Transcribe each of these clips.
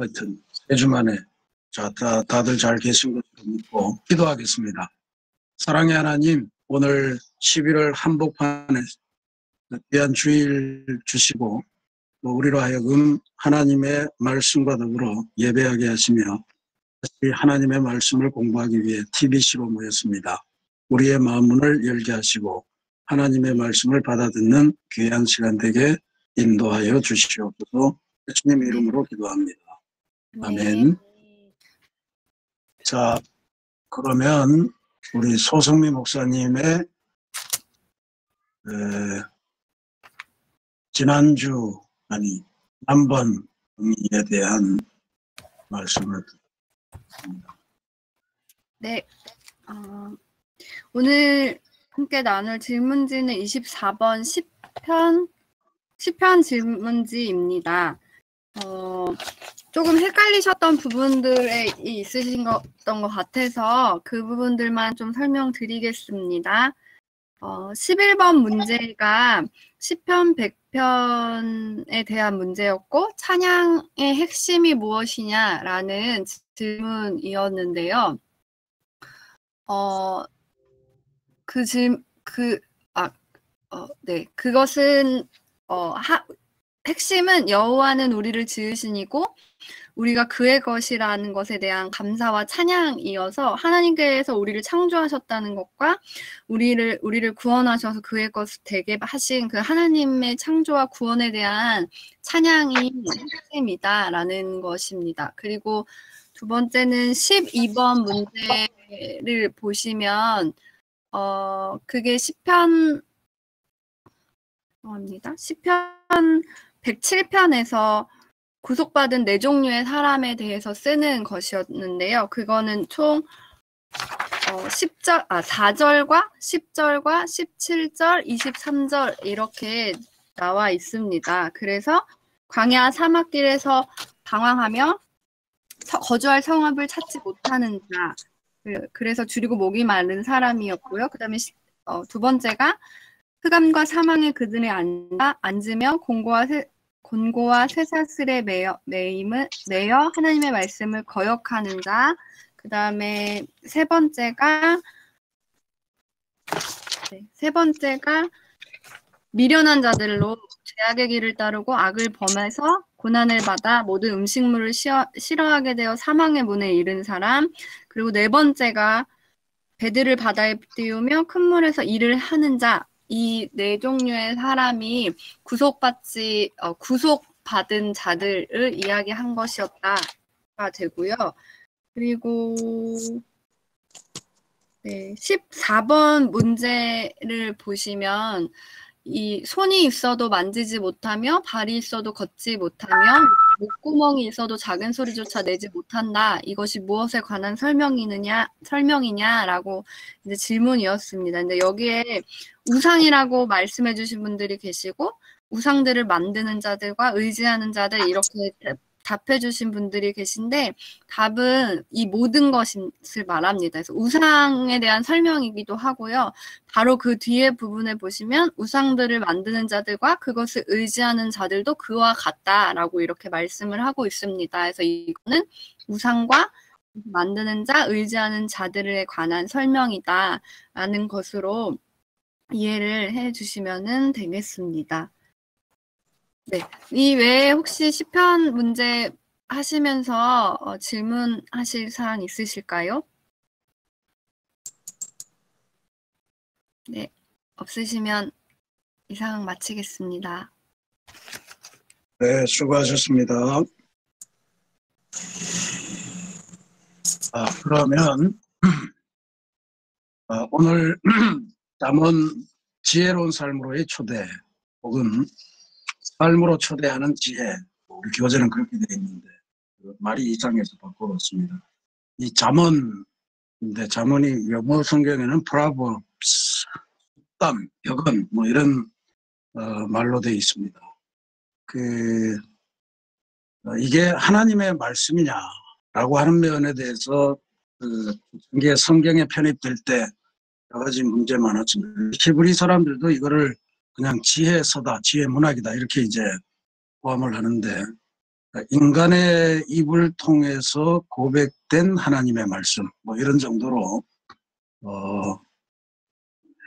하여튼 3주 만에 다들 잘 계신 것으로 믿고 기도하겠습니다. 사랑의 하나님, 오늘 11월 한복판에 귀한 주일 주시고 우리로 하여금 하나님의 말씀과 더불어 예배하게 하시며 다시 하나님의 말씀을 공부하기 위해 TBC로 모였습니다. 우리의 마음문을 열게 하시고 하나님의 말씀을 받아듣는 귀한 시간 되게 인도하여 주시옵소서. 예수님 이름으로 기도합니다. 아멘. 자, 그러면 우리 소성미 목사님의 지난주 남번 의미에 대한 말씀을 드립니다. 네, 오늘 함께 나눌 질문지는 24번 10편 질문지입니다. 조금 헷갈리셨던 부분들이 있으셨던 것 같아서 그 부분들만 좀 설명드리겠습니다. 11번 문제가 시편 100편에 대한 문제였고 찬양의 핵심이 무엇이냐라는 질문이었는데요. 그것은 핵심은 여호와는 우리를 지으시니고 우리가 그의 것이라는 것에 대한 감사와 찬양이어서 하나님께서 우리를 창조하셨다는 것과 우리를 구원하셔서 그의 것을 되게 하신 그 하나님의 창조와 구원에 대한 찬양이 핵심이다라는 것입니다. 그리고 두 번째는 12번 문제를 보시면 그게 시편 107편에서 구속받은 4종류의 사람에 대해서 쓰는 것이었는데요. 그거는 총 4절과 10절과 17절, 23절 이렇게 나와 있습니다. 그래서 광야 사막길에서 방황하며 거주할 성읍을 찾지 못하는 자, 그래서 줄이고 목이 마른 사람이었고요. 그 다음에 두 번째가 흑암과 사망의 그들에 앉으며 곤고와 쇠사슬에 매여 하나님의 말씀을 거역하는 자. 그 다음에 세 번째가 미련한 자들로 죄악의 길을 따르고 악을 범해서 고난을 받아 모든 음식물을 싫어하게 되어 사망의 문에 이른 사람. 그리고 네 번째가 배들을 바다에 띄우며 큰 물에서 일을 하는 자. 이 4종류의 사람이 구속받은 자들을 이야기한 것이었다가 되고요. 그리고 14번 문제를 보시면 이 손이 있어도 만지지 못하며 발이 있어도 걷지 못하며 목구멍이 있어도 작은 소리조차 내지 못한다. 이것이 무엇에 관한 설명이냐라고 이제 질문이었습니다. 근데 여기에 우상이라고 말씀해 주신 분들이 계시고 우상들을 만드는 자들과 의지하는 자들 이렇게 답해 주신 분들이 계신데 답은 이 모든 것을 말합니다. 그래서 우상에 대한 설명이기도 하고요. 바로 그 뒤에 부분에 보시면 우상들을 만드는 자들과 그것을 의지하는 자들도 그와 같다라고 이렇게 말씀을 하고 있습니다. 그래서 이거는 우상과 만드는 자, 의지하는 자들에 관한 설명이다라는 것으로 이해를 해 주시면 되겠습니다. 네, 이 외에 혹시 시편 문제 하시면서 질문하실 사항 있으실까요? 네, 없으시면 이상 마치겠습니다. 네, 수고하셨습니다. 그러면 오늘 잠언 지혜로운 삶으로의 초대 혹은 삶으로 초대하는 지혜, 우리 교재는 그렇게 되어 있는데 말이 이상해서 바꿔봤습니다. 이 잠언인데 잠언이 영어 성경에는 Proverbs, 땀, 벽언 뭐 이런 말로 되어 있습니다. 이게 하나님의 말씀이냐라고 하는 면에 대해서 이게 성경에 편입될 때 여러 가지 문제 많았습니다. 히브리 사람들도 이거를 그냥 지혜서다, 지혜 문학이다 이렇게 이제 포함을 하는데 인간의 입을 통해서 고백된 하나님의 말씀, 뭐 이런 정도로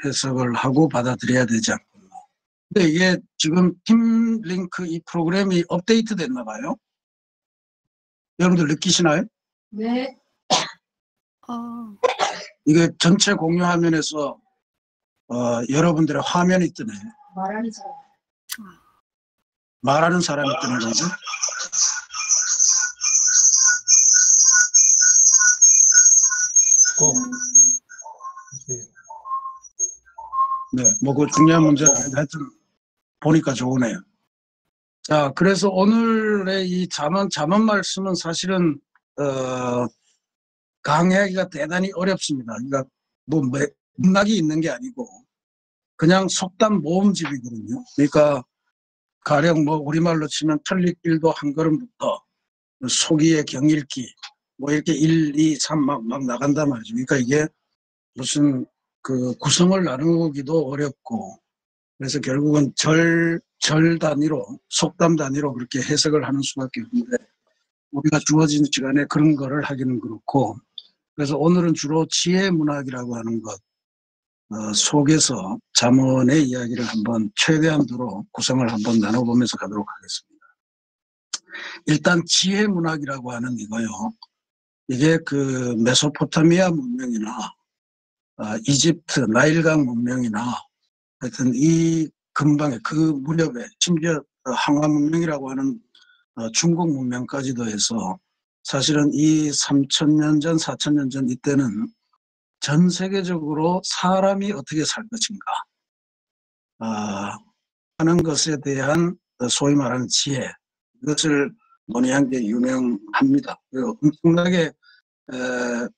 해석을 하고 받아들여야 되지 않겠나. 근데 이게 지금 팀 링크 이 프로그램이 업데이트 됐나 봐요. 여러분들 느끼시나요? 네. 이게 전체 공유 화면에서 여러분들의 화면이 뜨네. 말하는 사람. 말하는 사람이 뜨는 거죠. 네, 뭐 그 중요한 문제는 하여튼 보니까 좋으네요. 자, 그래서 오늘의 이 잠언 말씀은 사실은 강의하기가 대단히 어렵습니다. 그러니까 뭐 맥락이 있는 게 아니고 그냥 속담 모음집이거든요. 그러니까 가령 뭐 우리말로 치면 천리길도 한 걸음부터 소기의 경읽기 뭐 이렇게 1, 2, 3 막 나간단 말이죠. 그러니까 이게 무슨 그 구성을 나누기도 어렵고 그래서 결국은 절 단위로 속담 단위로 그렇게 해석을 하는 수밖에 없는데 우리가 주어진 시간에 그런 거를 하기는 그렇고 그래서 오늘은 주로 지혜 문학이라고 하는 것 속에서 잠언의 이야기를 한번 최대한도로 구성을 한번 나눠보면서 가도록 하겠습니다. 일단 지혜 문학이라고 하는 이거요. 이게 그 메소포타미아 문명이나 이집트 나일강 문명이나 하여튼 이 근방에 그 무렵에 심지어 항화 문명이라고 하는 중국 문명까지도 해서 사실은 이 3,000년 전, 4,000년 전 이때는 전 세계적으로 사람이 어떻게 살 것인가 하는 것에 대한 소위 말하는 지혜 이것을 논의한 게 유명합니다. 엄청나게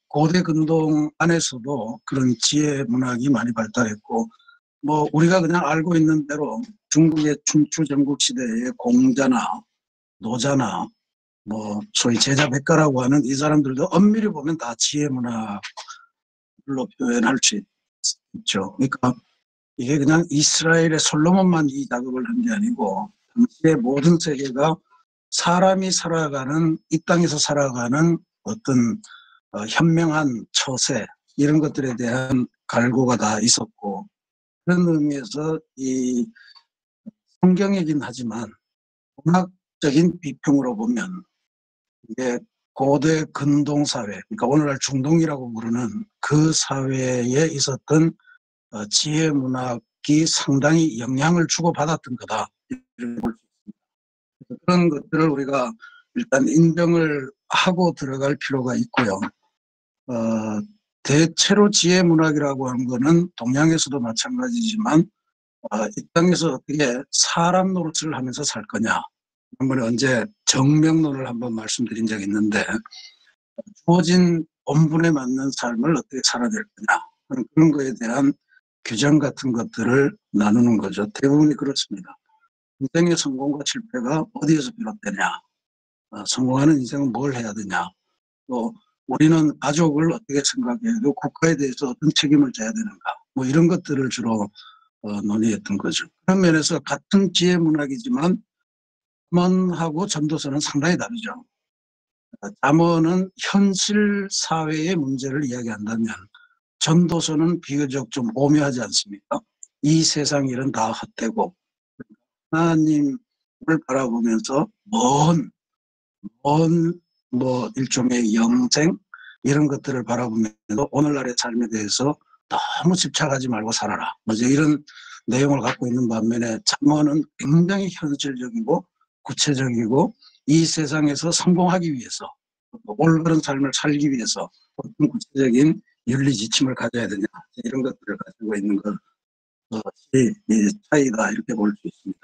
고대 근동 안에서도 그런 지혜 문학이 많이 발달했고 뭐 우리가 그냥 알고 있는 대로 중국의 춘추 전국 시대의 공자나 노자나 뭐 소위 제자백가라고 하는 이 사람들도 엄밀히 보면 다 지혜 문학으로 표현할 수 있죠. 그러니까 이게 그냥 이스라엘의 솔로몬만 이 작업을 한 게 아니고 당시의 모든 세계가 사람이 살아가는 이 땅에서 살아가는 어떤 현명한 처세 이런 것들에 대한 갈구가 다 있었고 그런 의미에서 이 성경이긴 하지만 문학적인 비평으로 보면 이게 고대 근동 사회, 그러니까 오늘날 중동이라고 부르는 그 사회에 있었던 지혜 문학이 상당히 영향을 주고받았던 거다. 이렇게 볼 수 있습니다. 그런 것들을 우리가 일단 인정을 하고 들어갈 필요가 있고요. 대체로 지혜 문학이라고 하는 거는 동양에서도 마찬가지지만 이 땅에서 어떻게 사람 노릇을 하면서 살 거냐. 한번에 언제 정명론을 한번 말씀드린 적이 있는데 주어진 본분에 맞는 삶을 어떻게 살아야 될 거냐. 그런 거에 대한 규정 같은 것들을 나누는 거죠. 대부분이 그렇습니다. 인생의 성공과 실패가 어디에서 비롯되냐. 성공하는 인생은 뭘 해야 되냐. 또 우리는 가족을 어떻게 생각해야 되고 국가에 대해서 어떤 책임을 져야 되는가. 뭐 이런 것들을 주로 논의했던 거죠. 그런 면에서 같은 지혜 문학이지만 잠언하고 전도서는 상당히 다르죠. 잠언은 현실 사회의 문제를 이야기한다면 전도서는 비교적 좀 오묘하지 않습니까? 이 세상 일은 다 헛되고 하나님을 바라보면서 먼 뭐 일종의 영생 이런 것들을 바라보면서 오늘날의 삶에 대해서 너무 집착하지 말고 살아라. 뭐죠? 이런 내용을 갖고 있는 반면에 잠언은 굉장히 현실적이고 구체적이고 이 세상에서 성공하기 위해서 올바른 삶을 살기 위해서 어떤 구체적인 윤리 지침을 가져야 되냐 이런 것들을 가지고 있는 것이 차이다 이렇게 볼 수 있습니다.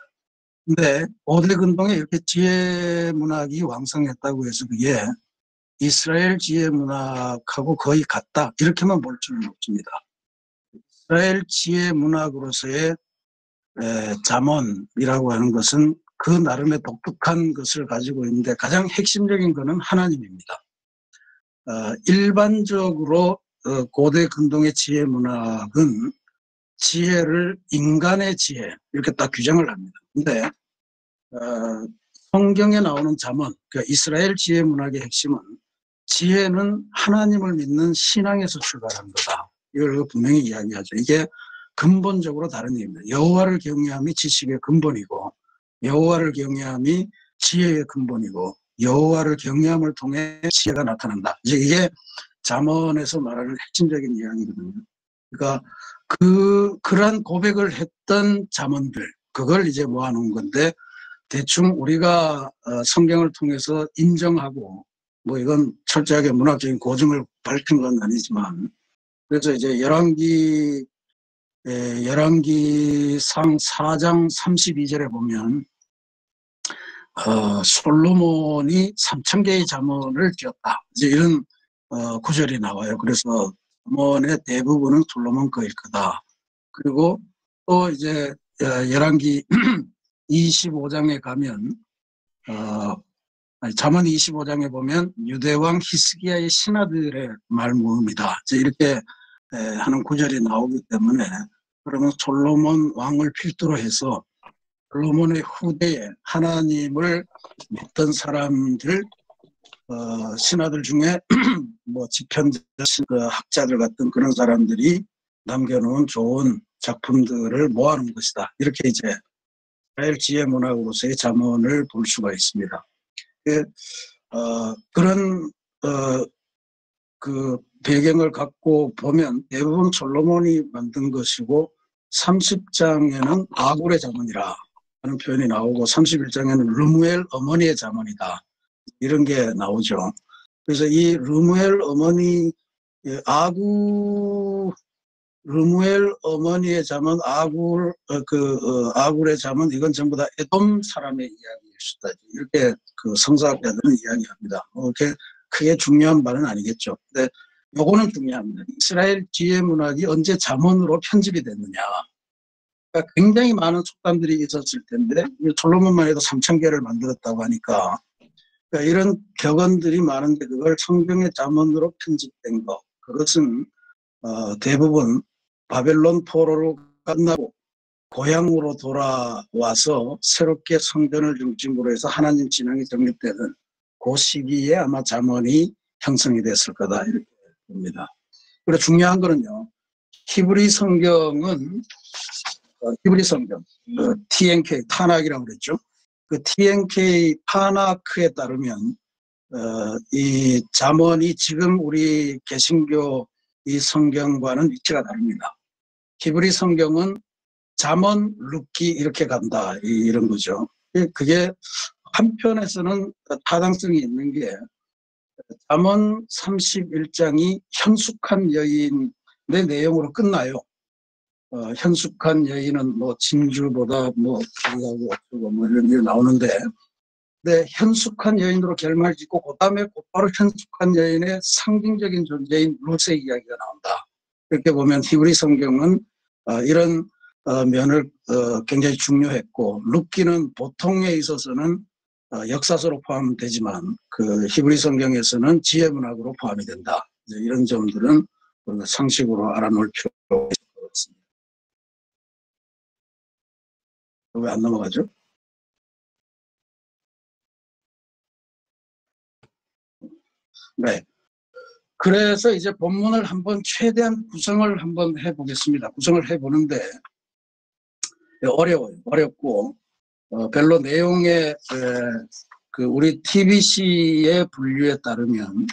근데 고대 근동에 이렇게 지혜 문학이 왕성했다고 해서 그게 이스라엘 지혜 문학하고 거의 같다 이렇게만 볼 수는 없습니다. 이스라엘 지혜 문학으로서의 잠언이라고 하는 것은 그 나름의 독특한 것을 가지고 있는데 가장 핵심적인 것은 하나님입니다. 일반적으로 고대 근동의 지혜 문학은 지혜를 인간의 지혜 이렇게 딱 규정을 합니다. 근데 성경에 나오는 잠언, 그러니까 이스라엘 지혜 문학의 핵심은 지혜는 하나님을 믿는 신앙에서 출발한 거다. 이걸 분명히 이야기하죠. 이게 근본적으로 다른 얘기입니다. 여호와를 경외함이 지식의 근본이고 여호와를 경외함이 지혜의 근본이고 여호와를 경외함을 통해 지혜가 나타난다. 이제 이게 잠언에서 말하는 핵심적인 이야기거든요. 그러니까 그러한 고백을 했던 잠언들, 그걸 이제 모아놓은 건데 대충 우리가 성경을 통해서 인정하고 뭐 이건 철저하게 문학적인 고증을 밝힌 건 아니지만 그래서 이제 열왕기상 4장 32절에 보면 솔로몬이 3,000개의 잠언을 지었다. 이제 이런 구절이 나와요. 그래서 잠언의 대부분은 솔로몬 거일 거다. 그리고 또 이제 열왕기 25장에 가면 잠언 25장에 보면 유대왕 히스기야의 신하들의 말모음이다. 이렇게 하는 구절이 나오기 때문에 그러면 솔로몬 왕을 필두로 해서 솔로몬의 후대에 하나님을 믿던 사람들 신하들 중에 뭐 지편자 학자들 같은 그런 사람들이 남겨놓은 좋은 작품들을 모아놓은 것이다. 이렇게 이제 이스라엘 지혜 문학으로서의 잠언을 볼 수가 있습니다. 그런 그 배경을 갖고 보면 대부분 솔로몬이 만든 것이고 30장에는 아굴의 잠언이라 하는 표현이 나오고 31장에는 르무엘 어머니의 잠언이다. 이런 게 나오죠. 그래서 이 르무엘 어머니 르무엘 어머니의 잠언, 아굴의 잠언, 이건 전부 다 에돔 사람의 이야기일 수다. 이렇게 그 성서학자들은 이야기합니다. 그렇게 크게 중요한 바는 아니겠죠. 근데 요거는 중요합니다. 이스라엘 지혜 문학이 언제 잠언으로 편집이 됐느냐. 그러니까 굉장히 많은 속담들이 있었을 텐데, 솔로몬만 해도 3,000개를 만들었다고 하니까, 그러니까 이런 격언들이 많은데 그걸 성경의 잠언으로 편집된 것, 그것은 대부분 바벨론 포로로 끝나고 고향으로 돌아와서 새롭게 성전을 중심으로 해서 하나님 진앙이 정립되는 그 시기에 아마 잠언이 형성이 됐을 거다 이렇게 봅니다. 그리고 중요한 거는요. 히브리 성경은 히브리 성경 TNK 타낙이라고 그랬죠. 그 TNK 타낙에 따르면 이 잠언이 지금 우리 개신교 이 성경과는 위치가 다릅니다. 히브리 성경은 잠언, 룻기 이렇게 간다 이런 거죠. 그게 한편에서는 타당성이 있는 게 잠언 31장이 현숙한 여인의 내용으로 끝나요. 현숙한 여인은 뭐 진주보다 뭐 귀하고 어쩌고 뭐 이런 게 나오는데, 근데 현숙한 여인으로 결말을 짓고 그 다음에 곧바로 현숙한 여인의 상징적인 존재인 룻의 이야기가 나온다. 이렇게 보면 히브리 성경은 이런 면을 굉장히 중요했고, 룻기는 보통에 있어서는 역사서로 포함되지만 그 히브리 성경에서는 지혜 문학으로 포함이 된다. 이런 점들은 우리가 상식으로 알아놓을 필요가 있을 것 같습니다. 왜 안 넘어가죠? 네. 그래서 이제 본문을 한번 최대한 구성을 한번 해보겠습니다. 구성을 해보는데 어려워요. 어렵고 별로 내용에 그 우리 TBC의 분류에 따르면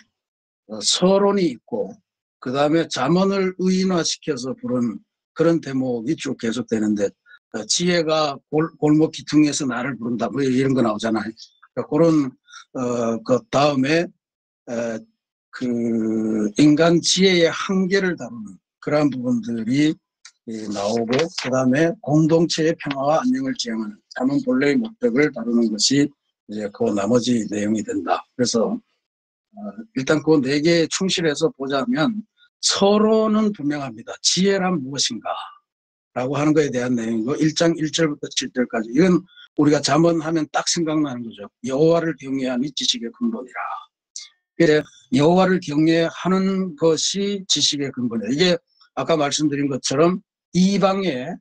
서론이 있고 그 다음에 잠언을 의인화시켜서 부른 그런 대목이 쭉 계속되는데 지혜가 골목 기퉁에서 나를 부른다 뭐 이런 거 나오잖아요. 그러니까 그런 그 다음에 그 인간 지혜의 한계를 다루는 그러한 부분들이 나오고 그 다음에 공동체의 평화와 안녕을 지향하는 잠언 본래의 목적을 다루는 것이 이제 그 나머지 내용이 된다. 그래서 일단 그 네 개에 충실해서 보자면 서로는 분명합니다. 지혜란 무엇인가 라고 하는 것에 대한 내용이고 1장 1절부터 7절까지 이건 우리가 잠언하면 딱 생각나는 거죠. 여호와를 경외함이 지식의 근본이라. 그래 여호와를 경외하는 것이 지식의 근본이에요. 이게 아까 말씀드린 것처럼 이방의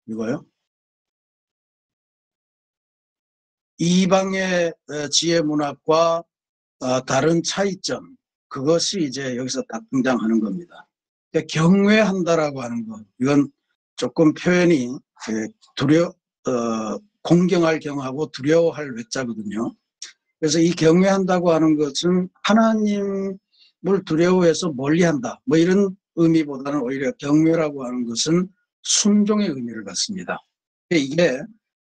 이거요. 이방의 지혜 문학과 다른 차이점, 그것이 이제 여기서 딱 등장하는 겁니다. 그러니까 경외한다라고 하는 것, 이건 조금 표현이 공경할 경하고 두려워할 외자거든요. 그래서 이 경외한다고 하는 것은 하나님을 두려워해서 멀리한다, 뭐 이런 의미보다는 오히려 경외라고 하는 것은 순종의 의미를 갖습니다. 이게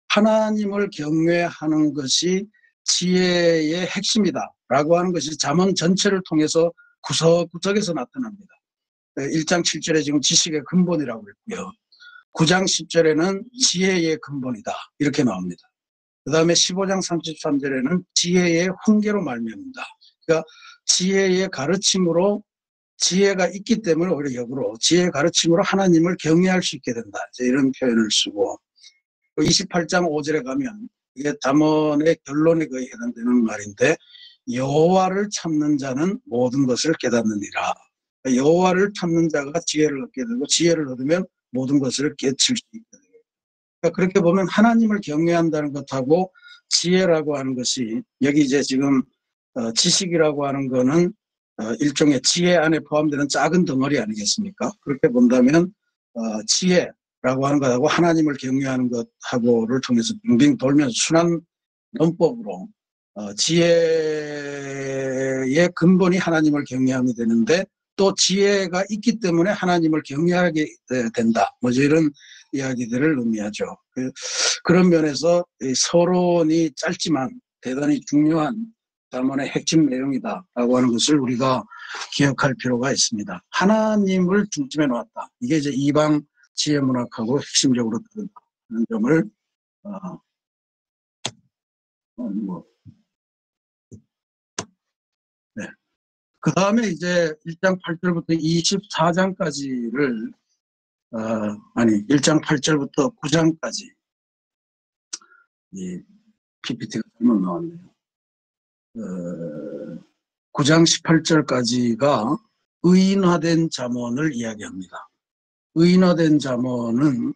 하나님을 경외하는 것이 지혜의 핵심이다 라고 하는 것이 잠언 전체를 통해서 구석구석에서 나타납니다. 1장 7절에 지금 지식의 근본이라고 했고요. 9장 10절에는 지혜의 근본이다 이렇게 나옵니다. 그 다음에 15장 33절에는 지혜의 훈계로 말미암는다. 그러니까 지혜의 가르침으로, 지혜가 있기 때문에 오히려 역으로 지혜의 가르침으로 하나님을 경외할 수 있게 된다, 이런 표현을 쓰고, 28장 5절에 가면 이게 잠언의 결론에 거의 해당되는 말인데, 여호와를 찾는 자는 모든 것을 깨닫느니라. 여호와를 찾는 자가 지혜를 얻게 되고, 지혜를 얻으면 모든 것을 깨칠 수 있게 됩니다. 그러니까 그렇게 보면 하나님을 경외한다는 것하고 지혜라고 하는 것이, 여기 이제 지금 지식이라고 하는 거는 일종의 지혜 안에 포함되는 작은 덩어리 아니겠습니까? 그렇게 본다면 지혜라고 하는 것하고 하나님을 경외하는 것하고를 통해서 빙빙 돌면서 순환 논법으로 지혜의 근본이 하나님을 경외함이 되는데, 또 지혜가 있기 때문에 하나님을 경외하게 된다, 뭐 이런 이야기들을 의미하죠. 그런 면에서 서론이 짧지만 대단히 중요한 잠언의 핵심 내용이다라고 하는 것을 우리가 기억할 필요가 있습니다. 하나님을 중심에 놓았다. 이게 이제 이방 지혜 문학하고 핵심적으로 다른 점을 네. 그 다음에 이제 1장 8절부터 24장까지를 1장 8절부터 9장까지, 이 PPT가 잘못 나왔네요. 9장 18절까지가 의인화된 잠언을 이야기합니다. 의인화된 잠언은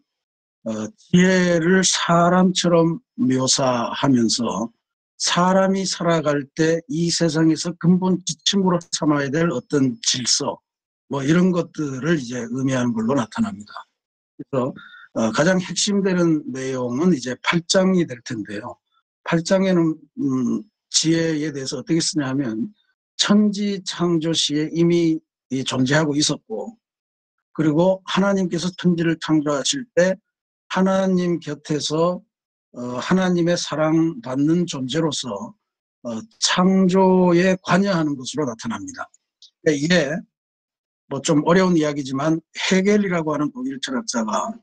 지혜를 사람처럼 묘사하면서 사람이 살아갈 때 이 세상에서 근본 지침으로 삼아야 될 어떤 질서, 뭐 이런 것들을 이제 의미하는 걸로 나타납니다. 그래서 가장 핵심되는 내용은 이제 8장이 될 텐데요. 8장에는 지혜에 대해서 어떻게 쓰냐 하면, 천지 창조 시에 이미 존재하고 있었고, 그리고 하나님께서 천지를 창조하실 때 하나님 곁에서 하나님의 사랑받는 존재로서 창조에 관여하는 것으로 나타납니다. 이게 뭐 좀 어려운 이야기지만, 헤겔이라고 하는 독일 철학자가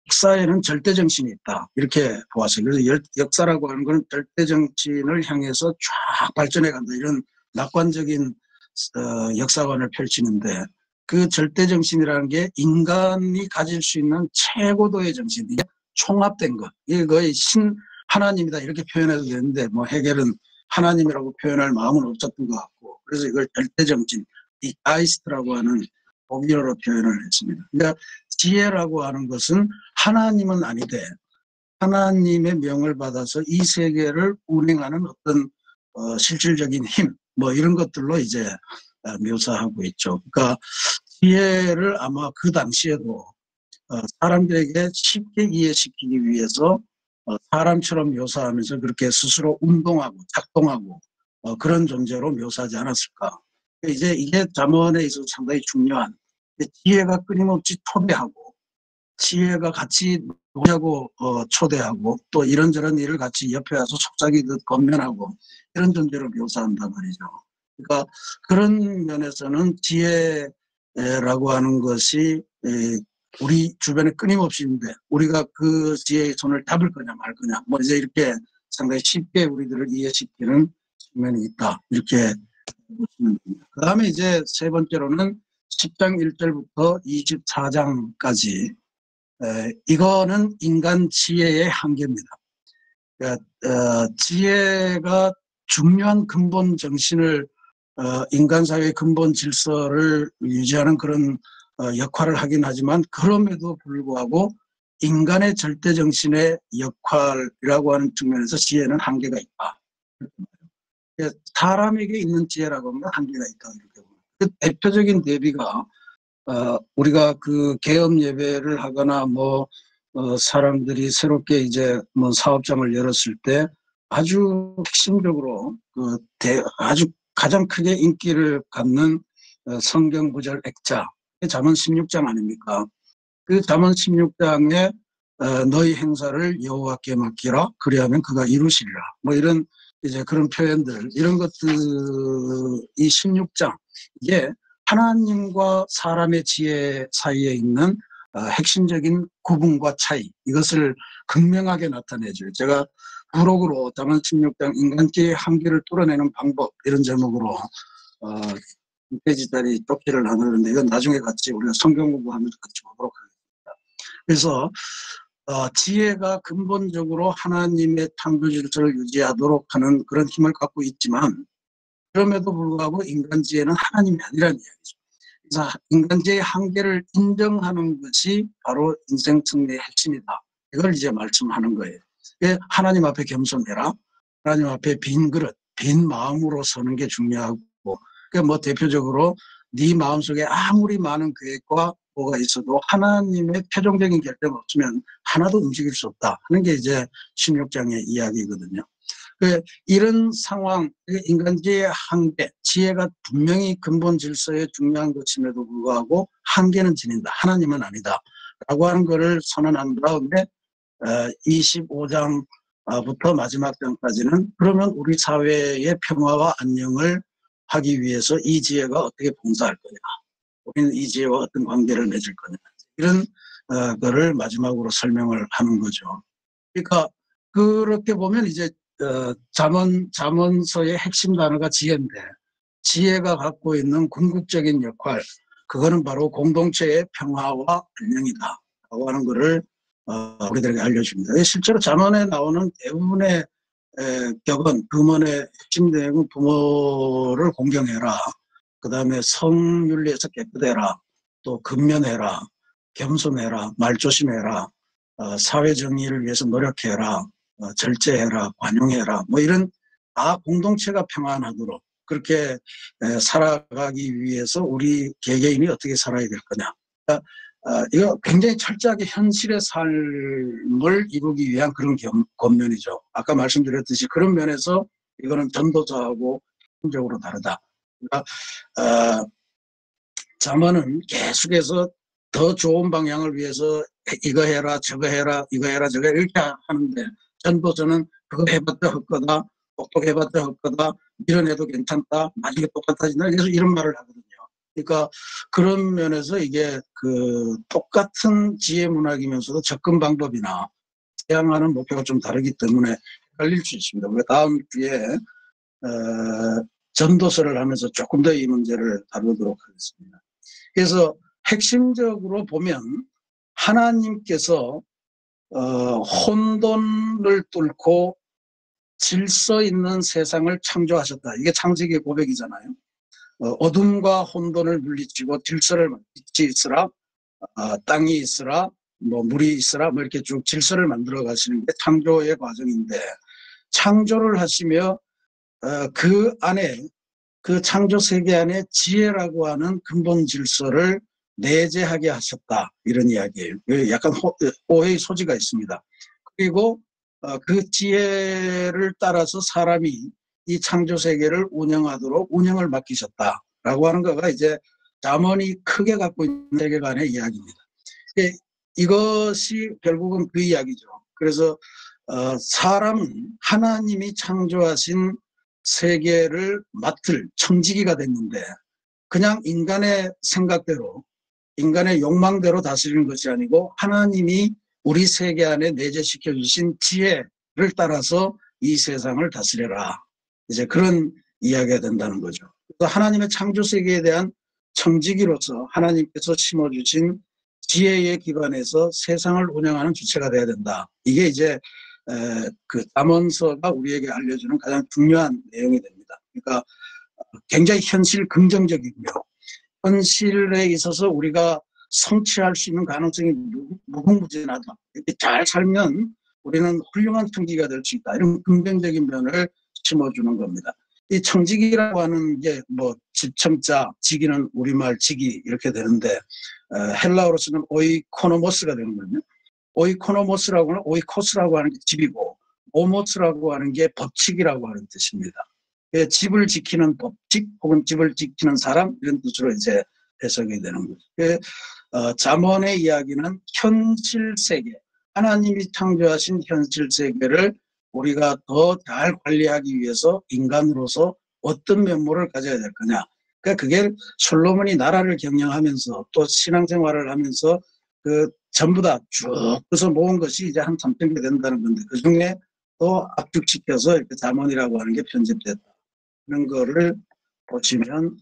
역사에는 절대정신이 있다 이렇게 보았어요. 그래서 역사라고 하는 건 절대정신을 향해서 쫙 발전해 간다, 이런 낙관적인 역사관을 펼치는데, 그 절대정신이라는 게 인간이 가질 수 있는 최고도의 정신, 이게 총합된 것, 이게 거의 하나님이다 이렇게 표현해도 되는데, 뭐 헤겔은 하나님이라고 표현할 마음은 없었던 것 같고, 그래서 이걸 절대정신, 이 아이스트라고 하는 독일어로 표현을 했습니다. 그러니까 지혜라고 하는 것은 하나님은 아니되 하나님의 명을 받아서 이 세계를 운행하는 어떤 실질적인 힘, 뭐 이런 것들로 이제 묘사하고 있죠. 그러니까 지혜를 아마 그 당시에도 사람들에게 쉽게 이해시키기 위해서 사람처럼 묘사하면서 그렇게 스스로 운동하고 작동하고 그런 존재로 묘사하지 않았을까. 이제 이게 잠언에 있어서 상당히 중요한, 지혜가 끊임없이 초대하고, 지혜가 같이 노자고 초대하고, 또 이런저런 일을 같이 옆에 와서 속삭이듯 겉면하고, 이런 존재로 묘사한단 말이죠. 그러니까 그런 면에서는 지혜라고 하는 것이 우리 주변에 끊임없이 있는데, 우리가 그 지혜의 손을 잡을 거냐 말 거냐, 뭐 이제 이렇게 상당히 쉽게 우리들을 이해시키는 측면이 있다, 이렇게 보시면 됩니다. 그 다음에 이제 세 번째로는 10장 1절부터 24장까지, 이거는 인간 지혜의 한계입니다. 그러니까 지혜가 중요한 근본 정신을, 인간 사회의 근본 질서를 유지하는 그런 역할을 하긴 하지만, 그럼에도 불구하고 인간의 절대 정신의 역할이라고 하는 측면에서 지혜는 한계가 있다. 사람에게 있는 지혜라고 하면 한계가 있다. 이렇게 봅니다. 그 대표적인 대비가 우리가 그 개업 예배를 하거나 사람들이 새롭게 이제 사업장을 열었을 때 아주 핵심적으로 아주 가장 크게 인기를 갖는 성경 구절 액자, 잠언 16장 아닙니까? 그 잠언 16장에 너희 행사를 여호와께 맡기라 그리하면 그가 이루시리라. 이런 이제 그런 표현들, 이런 것들, 이 16장, 이게 하나님과 사람의 지혜 사이에 있는 핵심적인 구분과 차이, 이것을 극명하게 나타내죠. 제가 부록으로 잠언 16장 인간지의 한계를 뚫어내는 방법, 이런 제목으로 6페이지짜리 쪽지를 나누는데, 이건 나중에 같이 우리가 성경 공부하면서 같이 보도록 하겠습니다. 그래서 지혜가 근본적으로 하나님의 창조 질서를 유지하도록 하는 그런 힘을 갖고 있지만, 그럼에도 불구하고 인간 지혜는 하나님이 아니라는 이야기죠. 그래서 인간 지혜의 한계를 인정하는 것이 바로 인생 승리의 핵심이다. 이걸 이제 말씀하는 거예요. 하나님 앞에 겸손해라. 하나님 앞에 빈 그릇, 빈 마음으로 서는 게 중요하고, 대표적으로 네 마음속에 아무리 많은 계획과 뭐가 있어도 하나님의 최종적인 결정 없으면 하나도 움직일 수 없다 하는 게 이제 16장의 이야기거든요. 이런 상황, 인간지혜의 한계, 지혜가 분명히 근본 질서에 중요한 것임에도 불구하고 한계는 지닌다. 하나님은 아니다. 라고 하는 것을 선언한 다음에 25장부터 마지막 장까지는 그러면 우리 사회의 평화와 안녕을 하기 위해서 이 지혜가 어떻게 봉사할 거냐. 우리는 이 지혜와 어떤 관계를 맺을 거냐. 이런 거를 마지막으로 설명을 하는 거죠. 그러니까 그렇게 보면 이제 잠언서의 핵심 단어가 지혜인데, 지혜가 갖고 있는 궁극적인 역할, 그거는 바로 공동체의 평화와 안녕이다 라고 하는 거를 우리들에게 알려줍니다. 실제로 잠언에 나오는 대부분의 격언, 금언의 핵심 내용은 부모를 공경해라, 그 다음에 성윤리에서 깨끗해라, 또 근면해라, 겸손해라, 말조심해라, 사회정의를 위해서 노력해라, 절제해라, 관용해라, 이런 공동체가 평안하도록 그렇게 살아가기 위해서 우리 개개인이 어떻게 살아야 될 거냐. 그러니까 이거 굉장히 철저하게 현실의 삶을 이루기 위한 그런 권면이죠. 아까 말씀드렸듯이 그런 면에서 이거는 전도자하고 핵심적으로 다르다. 그러니까 잠언은 계속해서 더 좋은 방향을 위해서 이거 해라, 저거 해라, 이거 해라, 저거 해라 이렇게 하는데, 전도자는 그거 해봤자 헛거다, 똑똑해봤자 헛거다, 밀어내도 괜찮다, 나중에 똑같아진다, 그래서 이런 말을 하거든요. 그러니까 그런 면에서 이게 똑같은 지혜 문학이면서도 접근 방법이나 지향하는 목표가 좀 다르기 때문에 헷갈릴 수 있습니다. 우리가 다음 주에 전도서를 하면서 조금 더 이 문제를 다루도록 하겠습니다. 그래서 핵심적으로 보면 하나님께서 혼돈을 뚫고 질서 있는 세상을 창조하셨다. 이게 창세기의 고백이잖아요. 어둠과 혼돈을 물리치고 질서를, 빛이 있으라, 땅이 있으라, 물이 있으라, 이렇게 쭉 질서를 만들어 가시는 게 창조의 과정인데, 창조를 하시며 그 안에, 그 창조 세계 안에 지혜라고 하는 근본 질서를 내재하게 하셨다, 이런 이야기예요. 약간 오해의 소지가 있습니다. 그리고 그 지혜를 따라서 사람이 이 창조 세계를 운영하도록 운영을 맡기셨다라고 하는 거가 이제 잠언이 크게 갖고 있는 세계관의 이야기입니다. 이것이 결국은 그 이야기죠. 그래서 사람은 하나님이 창조하신 세계를 맡을 청지기가 됐는데, 그냥 인간의 생각대로, 인간의 욕망대로 다스리는 것이 아니고 하나님이 우리 세계 안에 내재시켜 주신 지혜를 따라서 이 세상을 다스려라, 이제 그런 이야기가 된다는 거죠. 그래서 하나님의 창조 세계에 대한 청지기로서 하나님께서 심어주신 지혜의 기반에서 세상을 운영하는 주체가 돼야 된다. 이게 이제 그 잠언서가 우리에게 알려주는 가장 중요한 내용이 됩니다. 그러니까 굉장히 현실 긍정적이고요. 현실에 있어서 우리가 성취할 수 있는 가능성이 무궁무진하다. 이렇게 잘 살면 우리는 훌륭한 청지기가 될 수 있다. 이런 긍정적인 면을 심어주는 겁니다. 이 청지기라고 하는 게 뭐 집청자, 지기는 우리말 지기 이렇게 되는데 헬라어로 쓰는 오이코노모스가 되는 거거든요. 오이코노모스라고 하는 오이코스라고 하는 게 집이고 오모스라고 하는 게 법칙이라고 하는 뜻입니다. 집을 지키는 법칙 혹은 집을 지키는 사람 이런 뜻으로 이제 해석이 되는 거죠. 잠언의 이야기는 현실 세계, 하나님이 창조하신 현실 세계를 우리가 더 잘 관리하기 위해서 인간으로서 어떤 면모를 가져야 될 거냐. 그러니까 그게 솔로몬이 나라를 경영하면서 또 신앙생활을 하면서 그 전부 다 쭉 해서 모은 것이 이제 한 3,000개 된다는 건데 그 중에 또 압축시켜서 이렇게 잠언이라고 하는 게 편집됐다. 그런 거를 보시면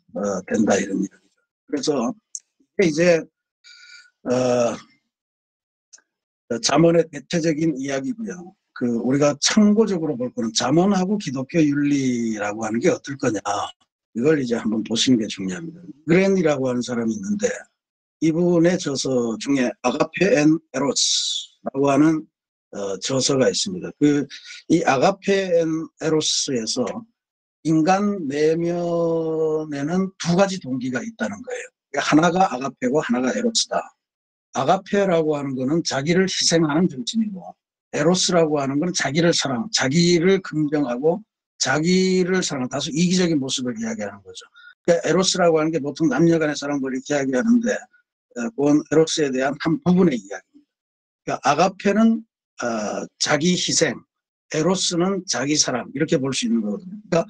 된다 이런 이야기죠. 그래서 이제 잠언의 대체적인 이야기고요. 우리가 참고적으로 볼 거는 잠언하고 기독교 윤리라고 하는 게 어떨 거냐. 이걸 이제 한번 보시는 게 중요합니다. 그랜이라고 하는 사람이 있는데 이분의 저서 중에 아가페 앤 에로스라고 하는 저서가 있습니다. 이 아가페 앤 에로스에서 인간 내면에는 두 가지 동기가 있다는 거예요. 하나가 아가페고 하나가 에로스다. 아가페라고 하는 거는 자기를 희생하는 정신이고 에로스라고 하는 건 자기를 사랑, 자기를 긍정하고 자기를 사랑, 다소 이기적인 모습을 이야기하는 거죠. 그러니까 에로스라고 하는 게 보통 남녀간의 사랑을 이렇게 이야기하는데 그건 에로스에 대한 한 부분의 이야기입니다. 그러니까 아가페는 자기 희생, 에로스는 자기 사랑 이렇게 볼 수 있는 거거든요. 그러니까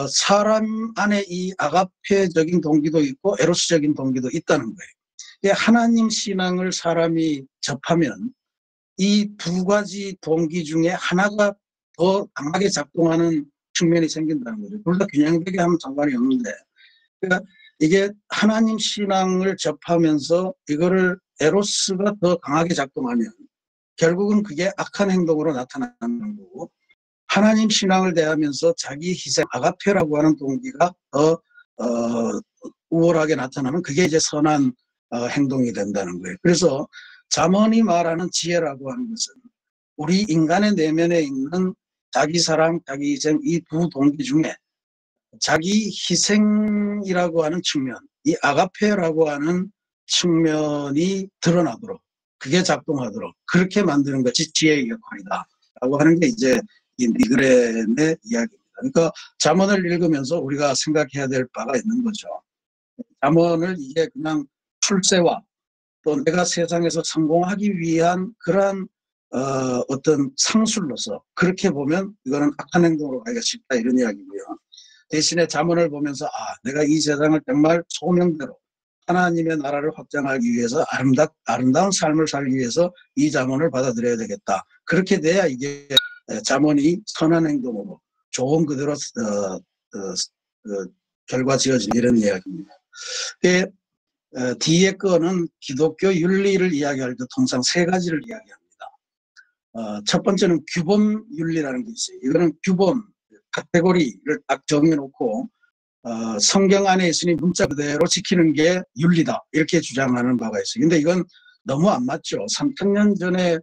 사람 안에 이 아가페적인 동기도 있고 에로스적인 동기도 있다는 거예요. 하나님 신앙을 사람이 접하면 이 두 가지 동기 중에 하나가 더 강하게 작동하는 측면이 생긴다는 거죠. 둘 다 균형되게 하면 상관이 없는데 그러니까 이게 하나님 신앙을 접하면서 이거를 에로스가 더 강하게 작동하면 결국은 그게 악한 행동으로 나타나는 거고 하나님 신앙을 대하면서 자기 희생 아가페라고 하는 동기가 더 우월하게 나타나면 그게 이제 선한 행동이 된다는 거예요. 그래서 잠언이 말하는 지혜라고 하는 것은 우리 인간의 내면에 있는 자기 사랑, 자기 희생 이 두 동기 중에 자기 희생이라고 하는 측면, 이 아가페라고 하는 측면이 드러나도록 그게 작동하도록 그렇게 만드는 것이 지혜의 역할이다 라고 하는 게 이제 이 니그렌의 이야기입니다. 그러니까 잠언을 읽으면서 우리가 생각해야 될 바가 있는 거죠. 잠언을 이게 그냥 출세와 또 내가 세상에서 성공하기 위한 그러한 어떤 상술로서 그렇게 보면 이거는 악한 행동으로 가기가 쉽다 이런 이야기고요. 대신에 잠언을 보면서 내가 이 세상을 정말 소명대로 하나님의 나라를 확장하기 위해서 아름다운 삶을 살기 위해서 이 잠언을 받아들여야 되겠다. 그렇게 돼야 이게 잠언이 선한 행동으로 좋은 그대로 결과 지어진 이런 이야기입니다. 뒤에 거는 기독교 윤리를 이야기할 때 통상 세 가지를 이야기합니다. 첫 번째는 규범 윤리라는 게 있어요. 이거는 규범, 카테고리를 딱 정해놓고 성경 안에 있으니 문자 그대로 지키는 게 윤리다 이렇게 주장하는 바가 있어요. 근데 이건 너무 안 맞죠. 3,000년 전에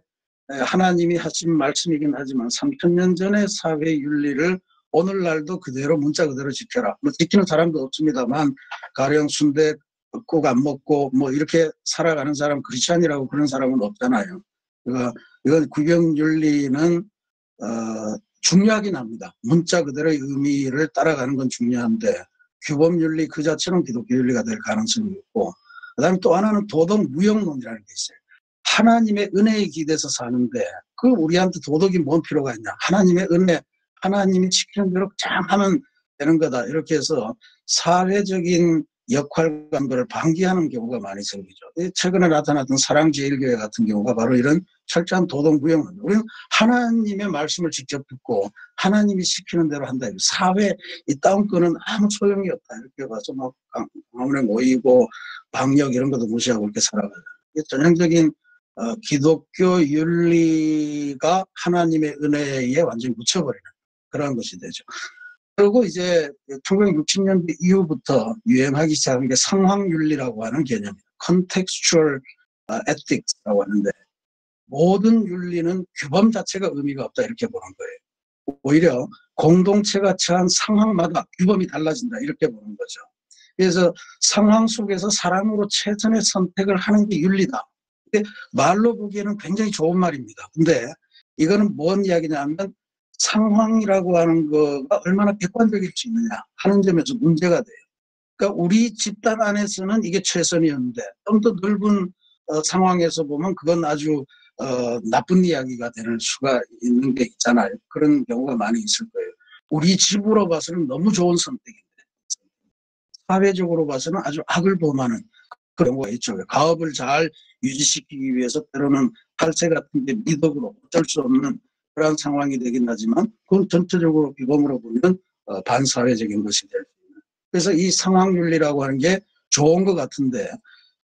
하나님이 하신 말씀이긴 하지만 3,000년 전의 사회 윤리를 오늘날도 그대로 문자 그대로 지켜라. 뭐 지키는 사람도 없습니다만 가령 순댓국 안 먹고 뭐 이렇게 살아가는 사람 크리스찬이라고 그런 사람은 없잖아요. 그러니까 이건 구경 윤리는 중요하긴 합니다. 문자 그대로의 의미를 따라가는 건 중요한데 규범 윤리 그 자체는 기독교 윤리가 될 가능성이 있고 그다음에 또 하나는 도덕 무형론이라는 게 있어요. 하나님의 은혜에 기대서 사는데 그 우리한테 도덕이 뭔 필요가 있냐. 하나님의 은혜, 하나님이 시키는 대로 그냥 하면 되는 거다. 이렇게 해서 사회적인 역할관들을 방기하는 경우가 많이 생기죠. 최근에 나타났던 사랑제일교회 같은 경우가 바로 이런 철저한 도덕무형론. 우리는 하나님의 말씀을 직접 듣고 하나님이 시키는 대로 한다. 사회 이따운 거는 아무 소용이 없다. 이렇게 가서 막 강원에 모이고 방역 이런 것도 무시하고 이렇게 살아가요. 전형적인 기독교 윤리가 하나님의 은혜에 완전히 묻혀버리는 그런 것이 되죠. 그리고 이제 1960년대 이후부터 유행하기 시작한 게 상황윤리라고 하는 개념입니다. contextual ethics라고 하는데 모든 윤리는 규범 자체가 의미가 없다 이렇게 보는 거예요. 오히려 공동체가 처한 상황마다 규범이 달라진다 이렇게 보는 거죠. 그래서 상황 속에서 사람으로 최선의 선택을 하는 게 윤리다. 근데 말로 보기에는 굉장히 좋은 말입니다. 근데 이거는 뭔 이야기냐면 상황이라고 하는 거가 얼마나 객관적일 수 있느냐 하는 점에서 문제가 돼요. 그러니까 우리 집단 안에서는 이게 최선이었는데 좀 더 넓은 상황에서 보면 그건 아주 나쁜 이야기가 될 수가 있는 게 있잖아요. 그런 경우가 많이 있을 거예요. 우리 집으로 봐서는 너무 좋은 선택인데 사회적으로 봐서는 아주 악을 범하는 그런 경우가 있죠. 가업을 잘 유지시키기 위해서 때로는 탈세 같은 게 미덕으로 어쩔 수 없는 그런 상황이 되긴 하지만 그건 전체적으로 규범으로 보면 반사회적인 것이 될 수 있는. 그래서 이 상황윤리라고 하는 게 좋은 것 같은데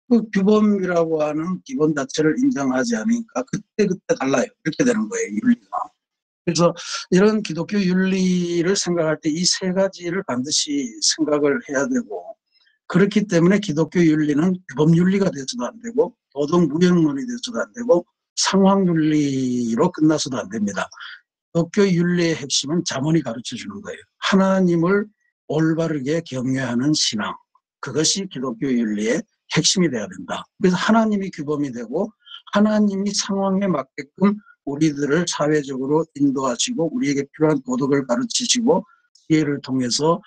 그 규범이라고 하는 기본 자체를 인정하지 않으니까 그때 달라요. 이렇게 되는 거예요. 윤리가. 그래서 이런 기독교 윤리를 생각할 때 이 세 가지를 반드시 생각을 해야 되고 그렇기 때문에 기독교 윤리는 규범 윤리가 돼서도 안 되고 도덕 무형론이 돼서도 안 되고 상황 윤리로 끝나서도 안 됩니다. 기독교 윤리의 핵심은 잠언이 가르쳐 주는 거예요. 하나님을 올바르게 경외하는 신앙. 그것이 기독교 윤리의 핵심이 돼야 된다. 그래서 하나님이 규범이 되고 하나님이 상황에 맞게끔 우리들을 사회적으로 인도하시고 우리에게 필요한 도덕을 가르치시고 지혜를 통해서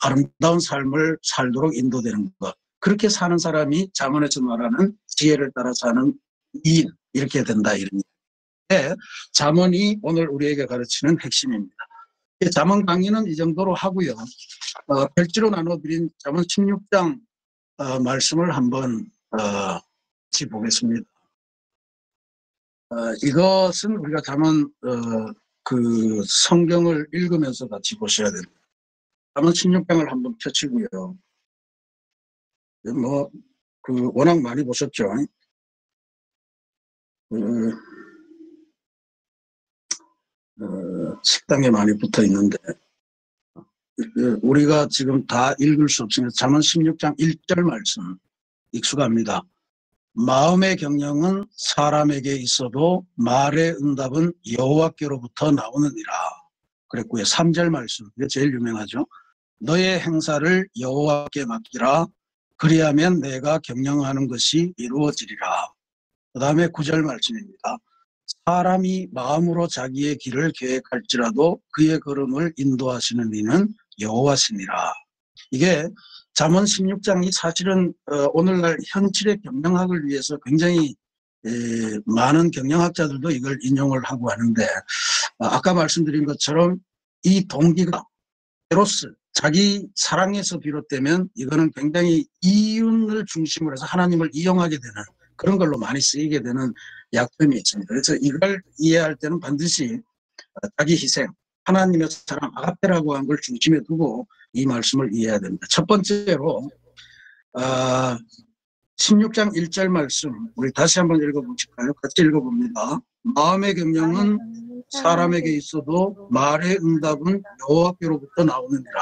아름다운 삶을 살도록 인도되는 것. 그렇게 사는 사람이 잠언에서 말하는 지혜를 따라 사는 이인 이렇게 된다 이런 얘기인데 잠언이 오늘 우리에게 가르치는 핵심입니다. 잠언 강의는 이 정도로 하고요. 별지로 나눠드린 잠언 16장 말씀을 한번 보겠습니다. 이것은 우리가 잠언 그 성경을 읽으면서 같이 보셔야 됩니다. 잠언 16장을 한번 펴치고요. 워낙 많이 보셨죠. 식당에 많이 붙어 있는데 우리가 지금 다 읽을 수 없으니까 잠언 16장 1절 말씀 익숙합니다. 마음의 경영은 사람에게 있어도 말의 응답은 여호와께로부터 나오느니라. 그랬고요. 3절 말씀, 이게 제일 유명하죠. 너의 행사를 여호와께 맡기라. 그리하면 내가 경영하는 것이 이루어지리라. 그 다음에 9절 말씀입니다. 사람이 마음으로 자기의 길을 계획할지라도 그의 걸음을 인도하시는 이는 여호와시니라. 이게 잠언 16장이 사실은 오늘날 현실의 경영학을 위해서 굉장히 많은 경영학자들도 이걸 인용을 하고 하는데 아까 말씀드린 것처럼 이 동기가 에로스, 자기 사랑에서 비롯되면 이거는 굉장히 이윤을 중심으로 해서 하나님을 이용하게 되는 그런 걸로 많이 쓰이게 되는 약점이 있습니다. 그래서 이걸 이해할 때는 반드시 자기 희생, 하나님의 사랑, 아가페라고 하는 걸 중심에 두고 이 말씀을 이해해야 됩니다. 첫 번째로 16장 1절 말씀 우리 다시 한번 읽어보실까요? 같이 읽어봅니다. 마음의 경영은 사람에게 있어도 말의 응답은 여호와께로부터 나오느니라.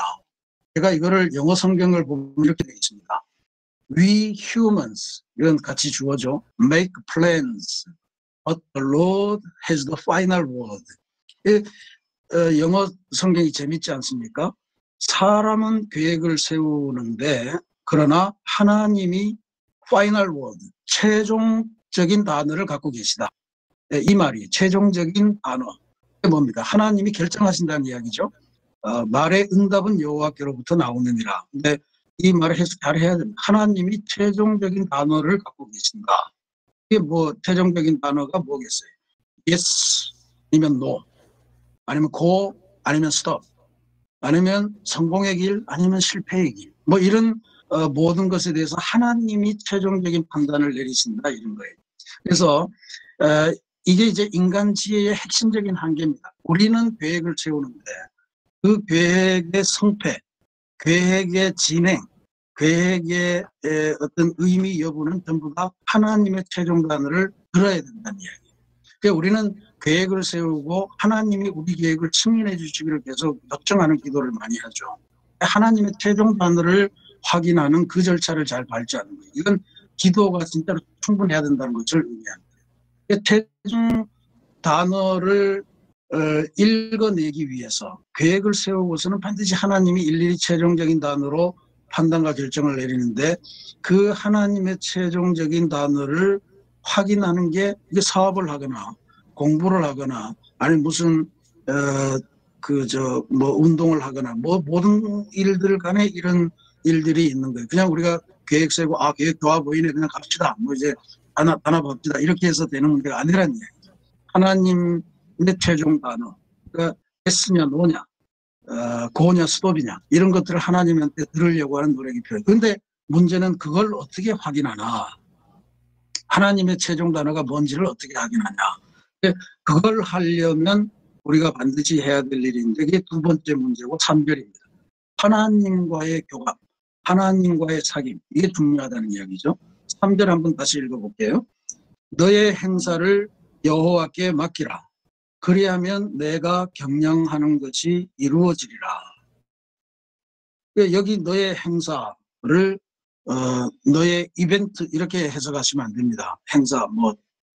제가 이거를 영어 성경을 보면 이렇게 되어 있습니다. We humans, 이건 같이 주어져. Make plans, but the Lord has the final word. 영어 성경이 재밌지 않습니까? 사람은 계획을 세우는데 그러나 하나님이 final word, 최종적인 단어를 갖고 계시다. 이 말이 최종적인 단어. 이게 뭡니까? 하나님이 결정하신다는 이야기죠. 말의 응답은 여호와께로부터 나오느니라. 근데 이 말을 해석 잘 해야 됩니다. 하나님이 최종적인 단어를 갖고 계신다. 이게 최종적인 단어가 뭐겠어요? Yes, 아니면 No, 아니면 Go, 아니면 Stop, 아니면 성공의 길, 아니면 실패의 길. 이런 모든 것에 대해서 하나님이 최종적인 판단을 내리신다 이런 거예요. 그래서 이게 이제 인간 지혜의 핵심적인 한계입니다. 우리는 계획을 세우는데 그 계획의 성패, 계획의 진행, 계획의 어떤 의미 여부는 전부 다 하나님의 최종 단어를 들어야 된다는 이야기예요. 그러니까 우리는 계획을 세우고 하나님이 우리 계획을 승인해 주시기를 계속 요청하는 기도를 많이 하죠. 하나님의 최종 단어를 확인하는 그 절차를 잘 밟지 않는 거예요. 이건 기도가 진짜로 충분해야 된다는 것을 의미합니다. 최종 단어를 읽어내기 위해서 계획을 세우고서는 반드시 하나님이 일일이 최종적인 단어로 판단과 결정을 내리는데 그 하나님의 최종적인 단어를 확인하는 게 이게 사업을 하거나 공부를 하거나 아니 무슨 운동을 하거나 모든 일들 간에 이런 일들이 있는 거예요. 그냥 우리가 계획 세고 계획 좋아 보이네 그냥 갑시다. 이제 하나 봅시다. 이렇게 해서 되는 문제가 아니라는 얘기죠. 하나님의 최종 단어, 그러니까 예스냐 노냐, 고냐 스톱이냐 이런 것들을 하나님한테 들으려고 하는 노력이 필요해요. 그런데 문제는 그걸 어떻게 확인하나? 하나님의 최종 단어가 뭔지를 어떻게 확인하냐? 그걸 하려면 우리가 반드시 해야 될 일인데 이게 두 번째 문제고 3절입니다. 하나님과의 교감, 하나님과의 사귐, 이게 중요하다는 이야기죠. 3절 한번 다시 읽어볼게요. 너의 행사를 여호와께 맡기라. 그리하면 내가 경영하는 것이 이루어지리라. 여기 너의 행사를 너의 이벤트 이렇게 해석하시면 안 됩니다. 행사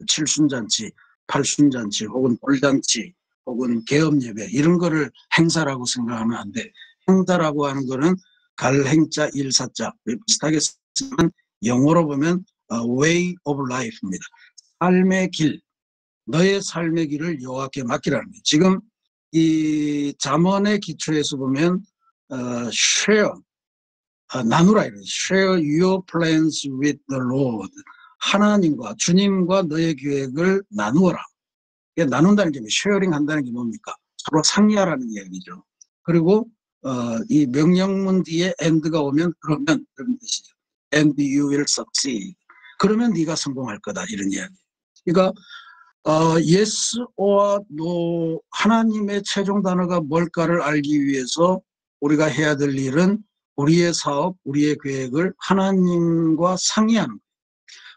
칠순잔치, 팔순잔치 혹은 돌잔치 혹은 개업예배 이런 거를 행사라고 생각하면 안 돼. 행사라고 하는 거는 갈행자 일사자 비슷하게 쓰면 영어로 보면 way of life입니다. 삶의 길, 너의 삶의 길을 여호와께 맡기라는 거예요. 지금 이 잠언의 기초에서 보면 share, 나누라 이래요. share your plans with the Lord. 하나님과 주님과 너의 계획을 나누어라. 나눈다는 게 쉐어링 한다는 게 뭡니까? 서로 상의하라는 이야기죠. 그리고 이 명령문 뒤에 and가 오면 그러면 그런 뜻이죠. and you will succeed. 그러면 네가 성공할 거다 이런 이야기. 그러니까 yes or no 하나님의 최종 단어가 뭘까를 알기 위해서 우리가 해야 될 일은 우리의 사업, 우리의 계획을 하나님과 상의하는 거예요.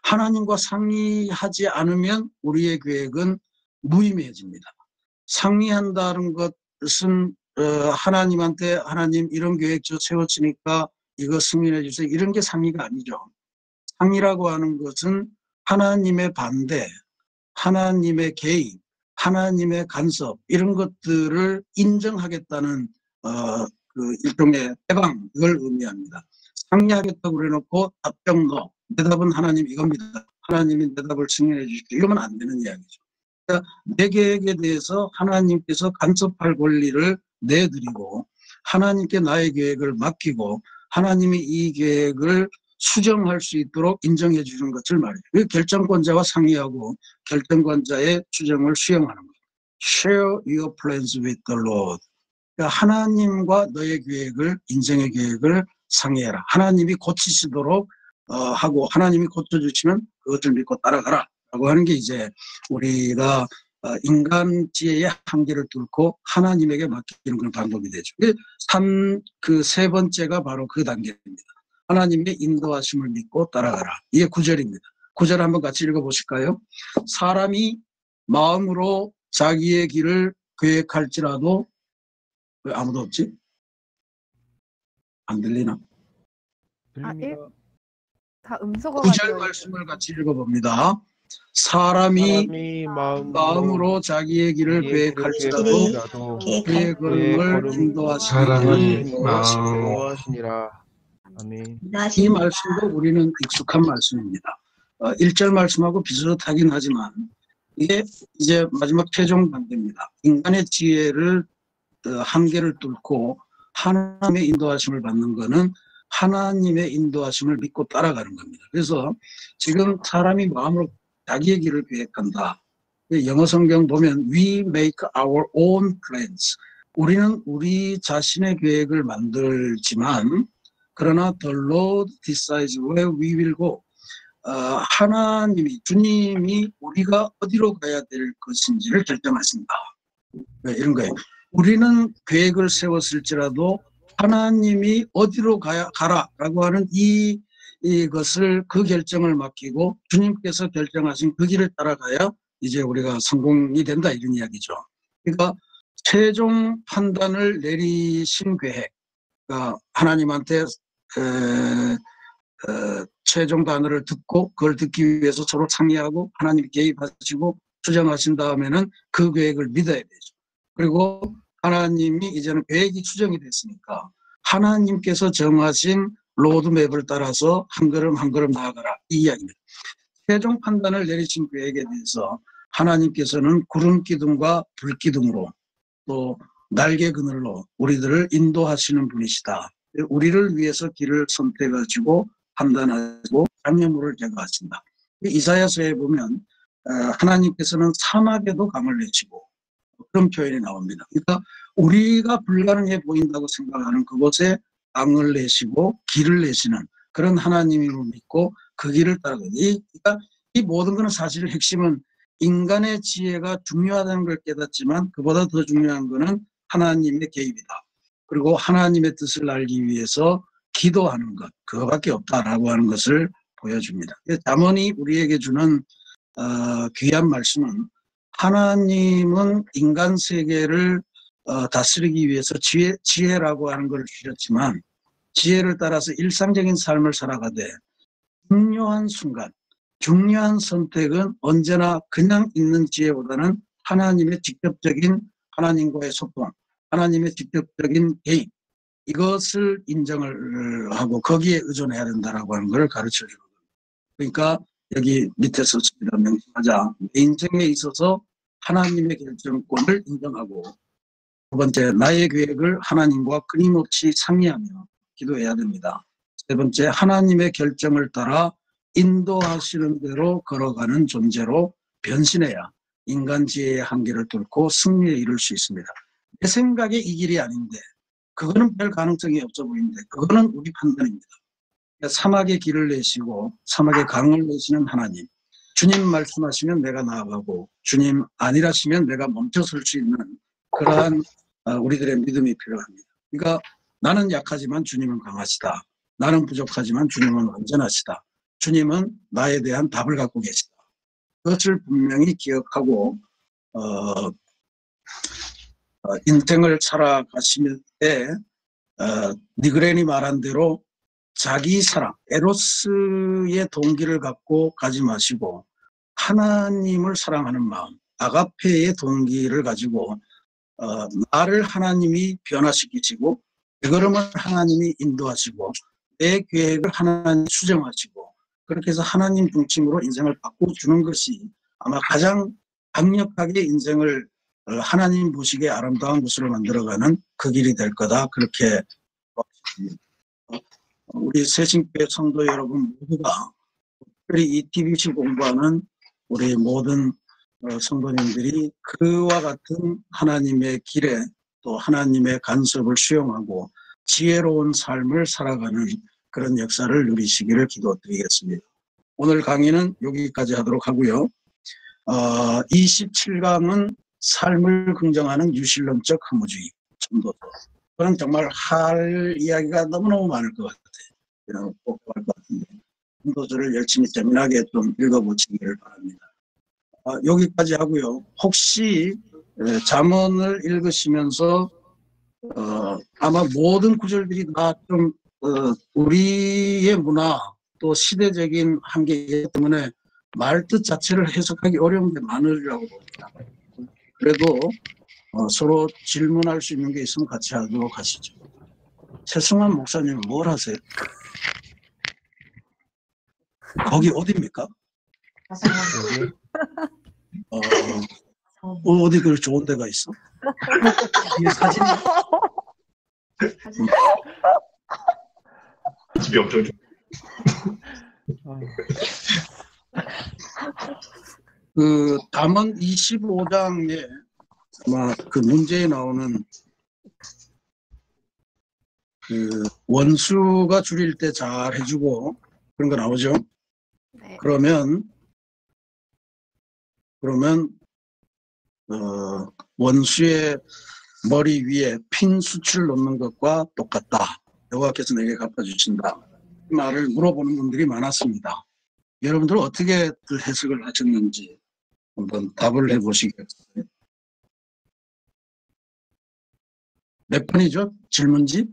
하나님과 상의하지 않으면 우리의 계획은 무의미해집니다. 상의한다는 것은 하나님한테 하나님 이런 계획 저 세워지니까 이거 승인해 주세요. 이런 게 상의가 아니죠. 상의라고 하는 것은 하나님의 반대, 하나님의 개입, 하나님의 간섭 이런 것들을 인정하겠다는 그 일종의 해방 이걸 의미합니다. 상의하겠다고 그래놓고 답정 no. 대답은 하나님 이겁니다. 하나님이 대답을 승인해 주십시오. 이러면 안 되는 이야기죠. 그러니까 내 계획에 대해서 하나님께서 간섭할 권리를 내드리고 하나님께 나의 계획을 맡기고 하나님이 이 계획을 수정할 수 있도록 인정해 주는 것을 말해요. 결정권자와 상의하고 결정권자의 추정을 수용하는 거예요. Share your plans with the Lord. 그러니까 하나님과 너의 계획을 인생의 계획을 상의해라. 하나님이 고치시도록 하고 하나님이 고쳐주시면 그것을 믿고 따라가라 라고 하는 게 이제 우리가 인간 지혜의 한계를 뚫고 하나님에게 맡기는 그런 방법이 되죠. 그 세 번째가 바로 그 단계입니다. 하나님의 인도하심을 믿고 따라가라. 이게 9절입니다. 9절 한번 같이 읽어보실까요? 사람이 마음으로 자기의 길을 계획할지라도 왜 아무도 없지? 안 들리나? 들립니다. 다 음소거가 9절 말씀을 같이 읽어봅니다. 사람이 마음으로 자기의 길을 계획할지라도 그의 걸음을 인도하시니라. 아멘. 이 말씀도 우리는 익숙한 말씀입니다. 1절 말씀하고 비슷하긴 하지만 이게 이제 마지막 최종 단계입니다. 인간의 지혜를 한계를 뚫고 하나님의 인도하심을 받는 것은 하나님의 인도하심을 믿고 따라가는 겁니다. 그래서 지금 사람이 마음으로 자기의 길을 계획한다. 영어 성경 보면 We make our own plans. 우리는 우리 자신의 계획을 만들지만 그러나 The Lord decides where we will go. 하나님이 주님이 우리가 어디로 가야 될 것인지를 결정하신다. 이런 거예요. 우리는 계획을 세웠을지라도 하나님이 어디로 가라라고 하는 이것을 그 결정을 맡기고 주님께서 결정하신 그 길을 따라가야 이제 우리가 성공이 된다 이런 이야기죠. 그러니까 최종 판단을 내리신 계획, 하나님한테 최종 단어를 듣고 그걸 듣기 위해서 서로 상의하고 하나님 개입하시고 추정하신 다음에는 그 계획을 믿어야 되죠. 그리고 하나님이 이제는 계획이 추정이 됐으니까 하나님께서 정하신 로드맵을 따라서 한 걸음 한 걸음 나아가라 이 이야기입니다. 최종 판단을 내리신 계획에 대해서 하나님께서는 구름 기둥과 불 기둥으로 또 날개 그늘로 우리들을 인도하시는 분이시다. 우리를 위해서 길을 선택하시고 판단하시고 장애물을 제거하신다. 이사야서에 보면 하나님께서는 사막에도 강을 내시고 그런 표현이 나옵니다. 그러니까 우리가 불가능해 보인다고 생각하는 그곳에 강을 내시고 길을 내시는 그런 하나님을 믿고 그 길을 따라가는 그러니까 이 모든 것은 사실 핵심은 인간의 지혜가 중요하다는 걸 깨닫지만 그보다 더 중요한 것은 하나님의 개입이다. 그리고 하나님의 뜻을 알기 위해서 기도하는 것 그거밖에 없다라고 하는 것을 보여줍니다. 잠언이 우리에게 주는 귀한 말씀은 하나님은 인간 세계를 다스리기 위해서 지혜라고 하는 걸 주셨지만 지혜를 따라서 일상적인 삶을 살아가되 중요한 순간 중요한 선택은 언제나 그냥 있는 지혜보다는 하나님의 직접적인 하나님과의 소통, 하나님의 직접적인 개입 이것을 인정을 하고 거기에 의존해야 된다라고 하는 걸 가르쳐주는 겁니다. 그러니까 여기 밑에서 명심하자 인생에 있어서 하나님의 결정권을 인정하고 두 번째 나의 계획을 하나님과 끊임없이 상의하며 기도해야 됩니다. 세 번째 하나님의 결정을 따라 인도하시는 대로 걸어가는 존재로 변신해야 인간 지혜의 한계를 뚫고 승리에 이룰 수 있습니다. 내 생각에 이 길이 아닌데 그거는 별 가능성이 없어 보이는데 그거는 우리 판단입니다. 사막에 길을 내시고 사막에 강을 내시는 하나님 주님 말씀하시면 내가 나아가고 주님 아니라시면 내가 멈춰설 수 있는 그러한 우리들의 믿음이 필요합니다. 그러니까 나는 약하지만 주님은 강하시다. 나는 부족하지만 주님은 완전하시다. 주님은 나에 대한 답을 갖고 계시다. 그것을 분명히 기억하고 인생을 살아가실 때 니그렌이 말한 대로 자기 사랑, 에로스의 동기를 갖고 가지 마시고 하나님을 사랑하는 마음, 아가페의 동기를 가지고 나를 하나님이 변화시키시고 내 걸음을 하나님이 인도하시고 내 계획을 하나님 수정하시고 그렇게 해서 하나님 중심으로 인생을 바꿔주는 것이 아마 가장 강력하게 인생을 하나님 보시기에 아름다운 곳으로 만들어가는 그 길이 될 거다. 그렇게 우리 새신교회 성도 여러분 모두가 특별히 이 TBC 공부하는 우리 모든 성도님들이 그와 같은 하나님의 길에 또 하나님의 간섭을 수용하고 지혜로운 삶을 살아가는 그런 역사를 누리시기를 기도드리겠습니다. 오늘 강의는 여기까지 하도록 하고요. 27강은 삶을 긍정하는 유실론적 허무주의. 그건 정말 할 이야기가 너무너무 많을 것 같아요. 복잡할 것 같은데 전도서를 열심히 재미나게 좀 읽어보시기를 바랍니다. 여기까지 하고요. 혹시 잠언을 읽으시면서 아마 모든 구절들이 다 좀 우리의 문화 또 시대적인 한계 때문에 말뜻 자체를 해석하기 어려운 게 많으리라고 봅니다. 그래도 서로 질문할 수 있는 게 있으면 같이 하도록 하시죠. 최승환 목사님은 뭘 하세요? 거기 어디입니까? 어디 그 좋은 데가 있어? 이 사진 집이 엄청 그 잠언 25장에 아마 그 문제에 나오는 그 원수가 줄일 때 잘 해주고 그런 거 나오죠. 네. 그러면 원수의 머리 위에 핀 수치를 놓는 것과 똑같다. 여호와께서 내게 갚아주신다. 이 말을 물어보는 분들이 많았습니다. 여러분들 어떻게 그 해석을 하셨는지 한번 답을 해보시겠어요? 몇 번이죠? 질문지?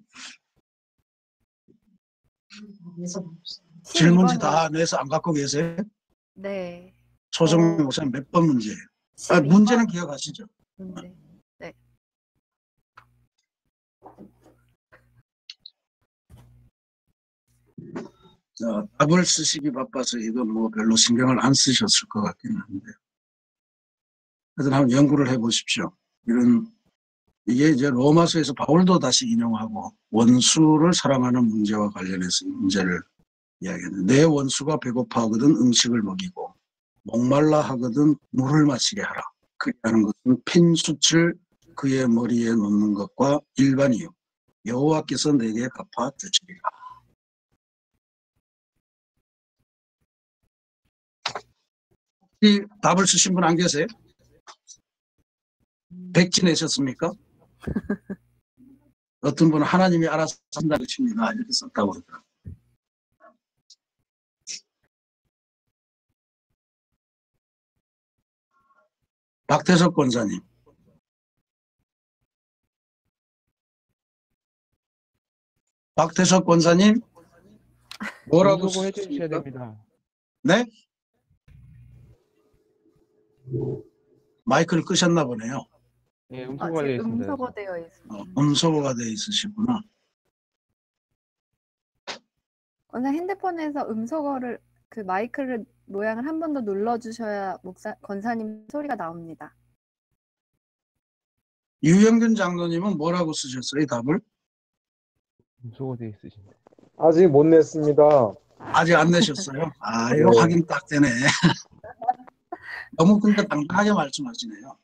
질문지 12번이요. 다 내서 안 갖고 계세요? 네. 소정민 목사님 몇 번 문제예요? 아, 12번 문제는 기억하시죠? 문제. 네. 자, 답을 쓰시기 바빠서 이거 뭐 별로 신경을 안 쓰셨을 것 같긴 한데. 하여튼 한번 연구를 해보십시오. 이게 이제 로마서에서 바울도 다시 인용하고 원수를 사랑하는 문제와 관련해서 문제를 이야기했는데, 내 원수가 배고파 하거든 음식을 먹이고 목말라 하거든 물을 마시게 하라. 그렇게 하는 것은 핀 숯을 그의 머리에 놓는 것과 일반이요 여호와께서 내게 갚아 주시리라. 이 답을 쓰신 분 안 계세요? 백지 내셨습니까? 어떤 분은 하나님이 알아서 한다고 칩니다. 이렇게 썼다고 그러더라고요. 박태석 권사님. 박태석 권사님, 뭐라고 음소거 해주셔야 쓰셨습니까? 됩니다. 네? 마이크를 끄셨나 보네요. 예, 아, 음소거가 되어 지금 있습니다. 음소거되어 있습니다. 음소거가 되어 있으시구나. 오늘 핸드폰에서 음소거를 그 마이크를 모양을 한 번 더 눌러주셔야 권사님 소리가 나옵니다. 유영균 장로님은 뭐라고 쓰셨어요, 답을? 음소거 되어 있으신데. 아직 못 냈습니다. 아직 안 내셨어요? 아, 이거 네. 확인 딱 되네. 너무 근데 당당하게 말씀하시네요.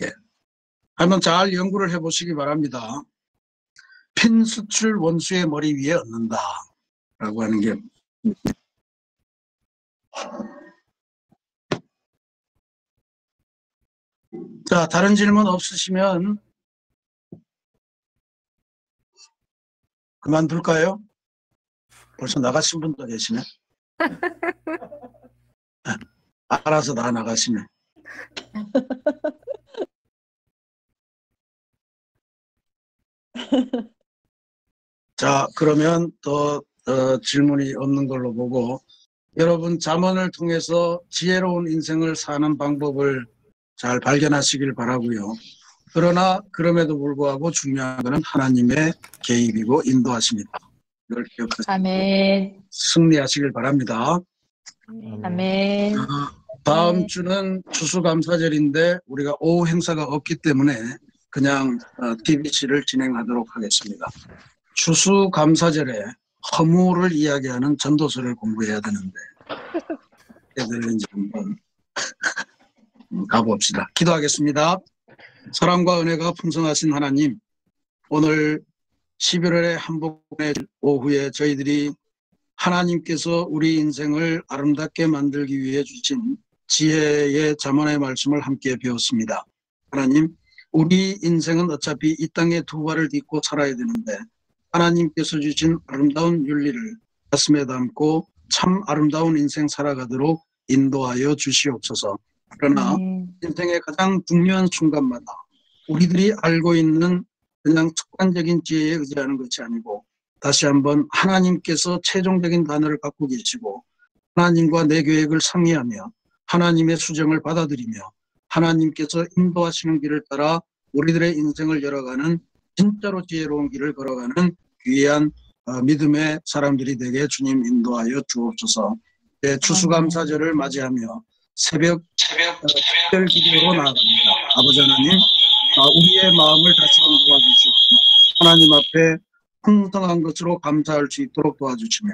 예. 한번 잘 연구를 해보시기 바랍니다. 핀 숯을 원수의 머리 위에 얹는다 라고 하는 게 자, 다른 질문 없으시면 그만둘까요? 벌써 나가신 분도 계시네. 알아서 다 나가시네. 자, 그러면 더 질문이 없는 걸로 보고, 여러분 잠언을 통해서 지혜로운 인생을 사는 방법을 잘 발견하시길 바라고요. 그러나 그럼에도 불구하고 중요한 것은 하나님의 개입이고 인도하십니다. 이걸 기억하시고 아멘. 승리하시길 바랍니다. 아멘. 다음 주는 추수감사절인데 우리가 오후 행사가 없기 때문에 그냥 TBC를 진행하도록 하겠습니다. 추수감사절에 허무를 이야기하는 전도서를 공부해야 되는데 애들 이제 한번 가봅시다. 기도하겠습니다. 사랑과 은혜가 풍성하신 하나님, 오늘 11월의 한복의 오후에 저희들이 하나님께서 우리 인생을 아름답게 만들기 위해 주신 지혜의 잠언의 말씀을 함께 배웠습니다. 하나님, 우리 인생은 어차피 이 땅에 두 발을 딛고 살아야 되는데 하나님께서 주신 아름다운 윤리를 가슴에 담고 참 아름다운 인생 살아가도록 인도하여 주시옵소서. 그러나 인생의 가장 중요한 순간마다 우리들이 알고 있는 그냥 습관적인 지혜에 의지하는 것이 아니고 다시 한번 하나님께서 최종적인 단어를 갖고 계시고 하나님과 내 계획을 상의하며 하나님의 수정을 받아들이며 하나님께서 인도하시는 길을 따라 우리들의 인생을 열어가는 진짜로 지혜로운 길을 걸어가는 귀한 믿음의 사람들이 되게 주님 인도하여 주옵소서. 추수감사절을 맞이하며 새벽 특별 기도로 나아갑니다. 아버지 하나님, 우리의 마음을 다시금 도와주시고 하나님 앞에 풍성한 것으로 감사할 수 있도록 도와주시며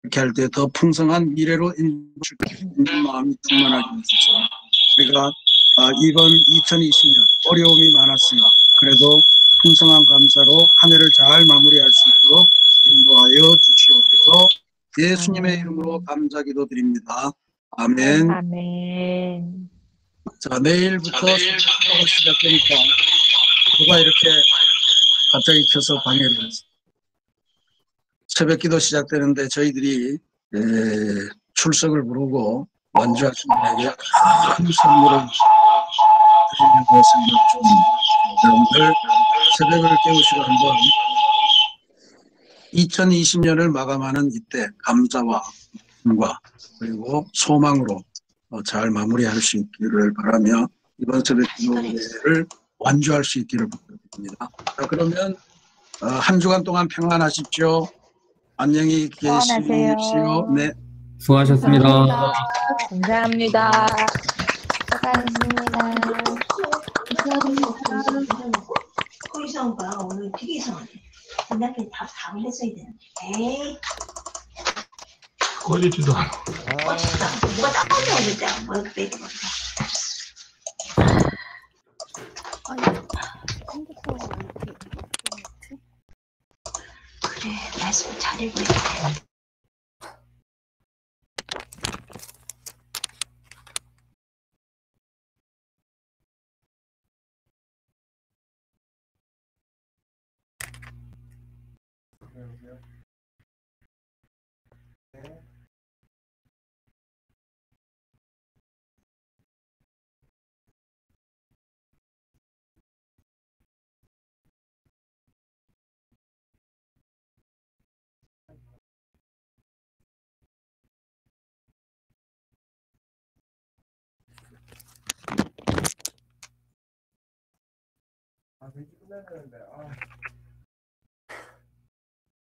이렇게 할 때 더 풍성한 미래로 인도실 있는 마음이 충만하게 해주셔서 우리가 이번 2020년 어려움이 많았으나 그래도 풍성한 감사로 한 해를 잘 마무리할 수 있도록 인도하여 주시옵소서. 예수님의 이름으로 감사기도 드립니다. 아멘. 아멘. 자, 내일부터 수업이 시작되니까 누가 이렇게 갑자기 켜서 방해를 했어요. 새벽 기도 시작되는데 저희들이 출석을 부르고 완주하신 분에게 큰 선물을 드리려고 생각 중입니다. 여러분들 새벽을 깨우시고 한번 2020년을 마감하는 이때 감사와 과 그리고 소망으로 잘 마무리할 수 있기를 바라며 이번 새벽 기도회를 완주할 수 있기를 부탁드립니다. 자, 그러면 한 주간 동안 평안하십시오. 안녕히 계십시오. 네. 수고하셨습니다. 감사합니다. 코이성과 오늘 되게 이상하네. 남편이 답을 했어야 되는데. 에이. 꺼지지도 않아. 뭐가 나빠져 어릴 때 뭐 빼고 아니, 핸드폰 이렇게 있지? 그래 말씀 잘 읽어야 돼.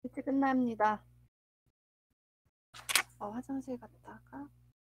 이제 끝납니다. 화장실 갔다가